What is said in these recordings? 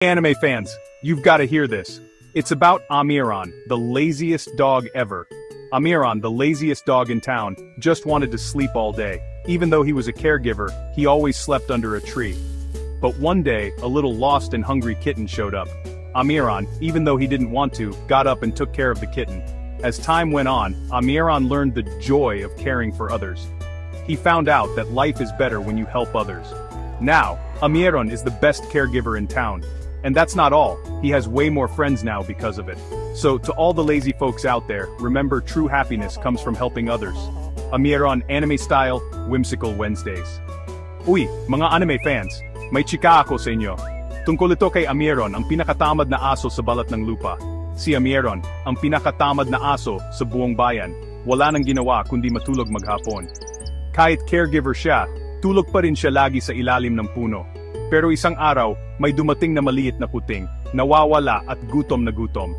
Anime fans, you've got to hear this. It's about Amiron, the laziest dog ever. Amiron, the laziest dog in town, just wanted to sleep all day. Even though he was a caregiver, he always slept under a tree. But one day, a little lost and hungry kitten showed up. Amiron, even though he didn't want to, got up and took care of the kitten. As time went on, Amiron learned the joy of caring for others. He found out that life is better when you help others. Now, Amiron is the best caregiver in town. And that's not all, he has way more friends now because of it. So to all the lazy folks out there, remember true happiness comes from helping others. Amiron Anime Style, Whimsical Wednesdays. Uy, mga anime fans, may chika ako sa inyo. Tungkol ito kay Amiron, ang pinakatamad na aso sa balat ng lupa. Si Amiron, ang pinakatamad na aso sa buong bayan. Wala nang ginawa kundi matulog maghapon. Kahit caregiver siya, tulog pa rin siya lagi sa ilalim ng puno. Pero isang araw, may dumating na maliit na kuting, nawawala at gutom na gutom.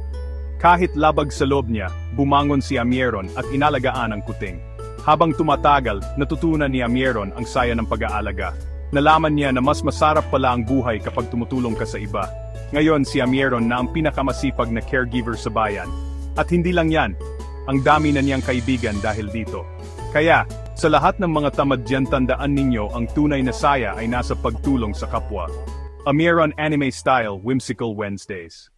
Kahit labag sa loob niya, bumangon si Amiron at inalagaan ang kuting. Habang tumatagal, natutunan ni Amiron ang saya ng pag-aalaga. Nalaman niya na mas masarap pala ang buhay kapag tumutulong ka sa iba. Ngayon si Amiron na ang pinakamasipag na caregiver sa bayan. At hindi lang yan, ang dami na niyang kaibigan dahil dito. Kaya, sa lahat ng mga tamadyan tandaan ninyo ang tunay na saya ay nasa pagtulong sa kapwa. Amiron Anime Style Whimsical Wednesdays.